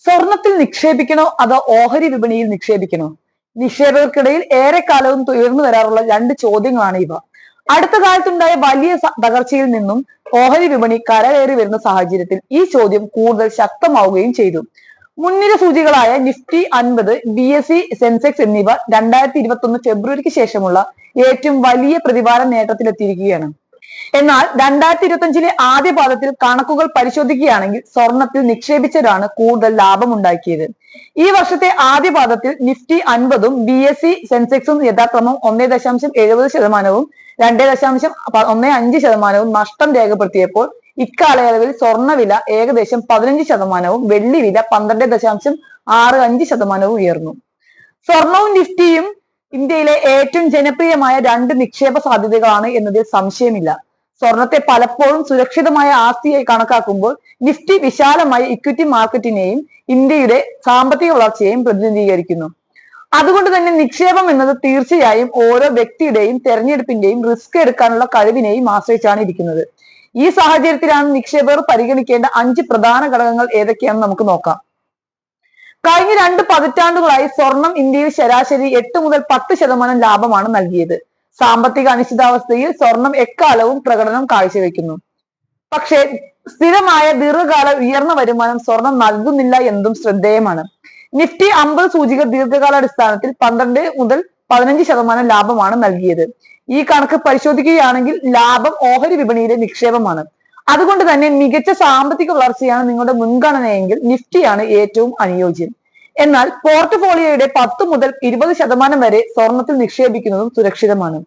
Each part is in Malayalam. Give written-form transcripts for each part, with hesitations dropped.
സ്വർണത്തിൽ നിക്ഷേപിക്കണോ അതോ ഓഹരി വിപണിയിൽ നിക്ഷേപിക്കണോ? നിക്ഷേപകർക്കിടയിൽ ഏറെക്കാലവും ഉയർന്നു വരാറുള്ള രണ്ട് ചോദ്യങ്ങളാണ് ഇവ. അടുത്ത കാലത്തുണ്ടായ വലിയ തകർച്ചയിൽ നിന്നും ഓഹരി വിപണി കരകയറി വരുന്ന സാഹചര്യത്തിൽ ഈ ചോദ്യം കൂടുതൽ ശക്തമാവുകയും ചെയ്തു. മുൻനിര സൂചികളായ നിഫ്റ്റി 50, BSE, സെൻസെക്സ് എന്നിവ 2021 ഫെബ്രുവരിക്ക് ശേഷമുള്ള ഏറ്റവും വലിയ പ്രതിവാര നേട്ടത്തിലെത്തിയിരിക്കുകയാണ്. എന്നാൽ 2025 ആദ്യ പാദത്തിൽ കണക്കുകൾ പരിശോധിക്കുകയാണെങ്കിൽ സ്വർണത്തിൽ നിക്ഷേപിച്ചവരാണ് കൂടുതൽ ലാഭമുണ്ടാക്കിയത്. ഈ വർഷത്തെ ആദ്യ പാദത്തിൽ നിഫ്റ്റി 50ഉം BSE സെൻസെക്സും യഥാക്രമം 1.70% 2.15% നഷ്ടം രേഖപ്പെടുത്തിയപ്പോൾ ഇക്കാലയളവിൽ സ്വർണ്ണവില ഏകദേശം 15%, വെള്ളിവില 12.65% ഉയർന്നു. സ്വർണവും നിഫ്റ്റിയും ഇന്ത്യയിലെ ഏറ്റവും ജനപ്രിയമായ രണ്ട് നിക്ഷേപ സാധ്യതകളാണ് എന്നതിൽ സംശയമില്ല. സ്വർണത്തെ പലപ്പോഴും സുരക്ഷിതമായ ആസ്തിയായി കണക്കാക്കുമ്പോൾ നിഫ്റ്റി വിശാലമായ ഇക്വിറ്റി മാർക്കറ്റിനെയും ഇന്ത്യയുടെ സാമ്പത്തിക വളർച്ചയെയും പ്രതിനിധീകരിക്കുന്നു. അതുകൊണ്ട് തന്നെ നിക്ഷേപം എന്നത് തീർച്ചയായും ഓരോ വ്യക്തിയുടെയും തെരഞ്ഞെടുപ്പിന്റെയും റിസ്ക് എടുക്കാനുള്ള കഴിവിനെയും ആശ്രയിച്ചാണ് ഇരിക്കുന്നത്. ഈ സാഹചര്യത്തിലാണ് നിക്ഷേപകർ പരിഗണിക്കേണ്ട 5 പ്രധാന ഘടകങ്ങൾ ഏതൊക്കെയാണെന്ന് നമുക്ക് നോക്കാം. കഴിഞ്ഞ 2 പതിറ്റാണ്ടുകളായി സ്വർണം ഇന്ത്യയിൽ ശരാശരി 8 മുതൽ 10% ലാഭമാണ് നൽകിയത്. സാമ്പത്തിക അനിശ്ചിതാവസ്ഥയിൽ സ്വർണം എക്കാലവും പ്രകടനം കാഴ്ചവെക്കുന്നു. പക്ഷേ സ്ഥിരമായ ദീർഘകാല ഉയർന്ന വരുമാനം സ്വർണം നൽകുന്നില്ല എന്നതും ശ്രദ്ധേയമാണ്. നിഫ്റ്റി 50 സൂചിക ദീർഘകാലാടിസ്ഥാനത്തിൽ 12 മുതൽ 15% ലാഭമാണ് നൽകിയത്. ഈ കണക്ക് പരിശോധിക്കുകയാണെങ്കിൽ ലാഭം ഓഹരി വിപണിയിലെ നിക്ഷേപമാണ്. അതുകൊണ്ട് തന്നെ മികച്ച സാമ്പത്തിക വളർച്ചയാണ് നിങ്ങളുടെ മുൻഗണനയെങ്കിൽ നിഫ്റ്റിയാണ് ഏറ്റവും അനുയോജ്യം. എന്നാൽ പോർട്ട്ഫോളിയോയുടെ 10 മുതൽ 20% വരെ സ്വർണത്തിൽ നിക്ഷേപിക്കുന്നതും സുരക്ഷിതമാണ്.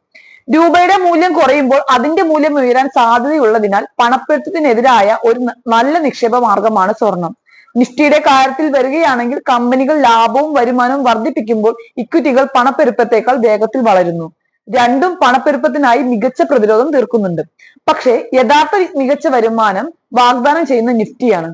രൂപയുടെ മൂല്യം കുറയുമ്പോൾ അതിന്റെ മൂല്യം ഉയരാൻ സാധ്യതയുള്ളതിനാൽ പണപ്പെരുപ്പത്തിനെതിരായ ഒരു നല്ല നിക്ഷേപ മാർഗമാണ് സ്വർണം. നിഫ്റ്റിയുടെ കാര്യത്തിൽ വരികയാണെങ്കിൽ കമ്പനികൾ ലാഭവും വരുമാനവും വർദ്ധിപ്പിക്കുമ്പോൾ ഇക്വിറ്റികൾ പണപ്പെരുപ്പത്തേക്കാൾ വേഗത്തിൽ വളരുന്നു. രണ്ടും പണപ്പെരുപ്പത്തിനായി മികച്ച പ്രതിരോധം തീർക്കുന്നുണ്ട്. പക്ഷേ യഥാർത്ഥ മികച്ച വരുമാനം വാഗ്ദാനം ചെയ്യുന്ന നിഫ്റ്റിയാണ്.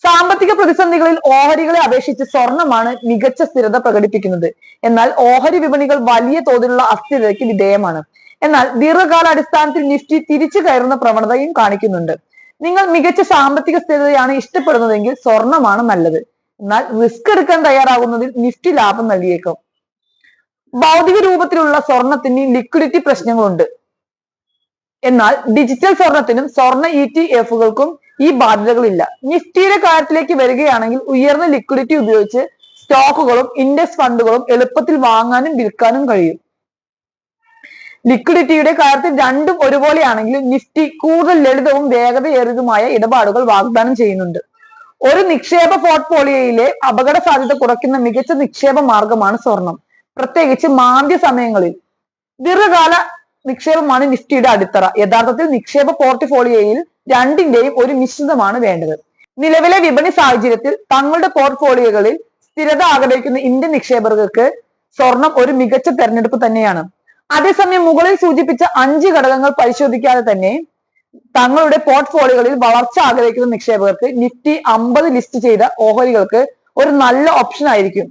സാമ്പത്തിക പ്രതിസന്ധികളിൽ ഓഹരികളെ അപേക്ഷിച്ച് സ്വർണമാണ് മികച്ച സ്ഥിരത പ്രകടിപ്പിക്കുന്നത്. എന്നാൽ ഓഹരി വിപണികൾ വലിയ തോതിലുള്ള അസ്ഥിരതയ്ക്ക് വിധേയമാണ്. എന്നാൽ ദീർഘകാലാടിസ്ഥാനത്തിൽ നിഫ്റ്റി തിരിച്ചു കയറുന്ന പ്രവണതയും കാണിക്കുന്നുണ്ട്. നിങ്ങൾ മികച്ച സാമ്പത്തിക സ്ഥിരതയാണ് ഇഷ്ടപ്പെടുന്നതെങ്കിൽ സ്വർണമാണ് നല്ലത്. എന്നാൽ റിസ്ക് എടുക്കാൻ തയ്യാറാകുന്നതിൽ നിഫ്റ്റി ലാഭം നൽകിയേക്കും. ഭൗതിക രൂപത്തിലുള്ള സ്വർണത്തിന് ലിക്വിഡിറ്റി പ്രശ്നങ്ങളുണ്ട്. എന്നാൽ ഡിജിറ്റൽ സ്വർണത്തിനും സ്വർണ്ണ ETFകൾക്കും ഈ ബാധ്യതകളില്ല. നിഫ്റ്റിയുടെ കാര്യത്തിലേക്ക് വരികയാണെങ്കിൽ ഉയർന്ന ലിക്വിഡിറ്റി ഉപയോഗിച്ച് സ്റ്റോക്കുകളും ഇൻഡെക്സ് ഫണ്ടുകളും എളുപ്പത്തിൽ വാങ്ങാനും വിൽക്കാനും കഴിയും. ലിക്വിഡിറ്റിയുടെ കാര്യത്തിൽ രണ്ടും ഒരുപോലെയാണെങ്കിലും നിഫ്റ്റി കൂടുതൽ ലളിതവും വേഗതയേറിയതുമായ ഇടപാടുകൾ വാഗ്ദാനം ചെയ്യുന്നുണ്ട്. ഒരു നിക്ഷേപ പോർട്ട്ഫോളിയോയിലെ അപകട സാധ്യത കുറയ്ക്കുന്ന മികച്ച നിക്ഷേപ മാർഗമാണ് സ്വർണം, പ്രത്യേകിച്ച് മാന്ദ്യ സമയങ്ങളിൽ. ദീർഘകാല നിക്ഷേപമാണ് നിഫ്റ്റിയുടെ അടിത്തറ. യഥാർത്ഥത്തിൽ നിക്ഷേപ പോർട്ട്ഫോളിയോയിൽ രണ്ടിന്റെയും ഒരു മിശ്രിതമാണ് വേണ്ടത്. നിലവിലെ വിപണി സാഹചര്യത്തിൽ തങ്ങളുടെ പോർട്ട്ഫോളിയോകളിൽ സ്ഥിരത ആഗ്രഹിക്കുന്ന ഇന്ത്യൻ നിക്ഷേപകർക്ക് സ്വർണം ഒരു മികച്ച തെരഞ്ഞെടുപ്പ് തന്നെയാണ്. അതേസമയം മുകളിൽ സൂചിപ്പിച്ച 5 ഘടകങ്ങൾ പരിശോധിക്കാതെ തന്നെ തങ്ങളുടെ പോർട്ട്ഫോളിയോകളിൽ വളർച്ച ആഗ്രഹിക്കുന്ന നിക്ഷേപകർക്ക് നിഫ്റ്റി 50 ലിസ്റ്റ് ചെയ്ത ഓഹരികൾക്ക് ഒരു നല്ല ഓപ്ഷൻ ആയിരിക്കും.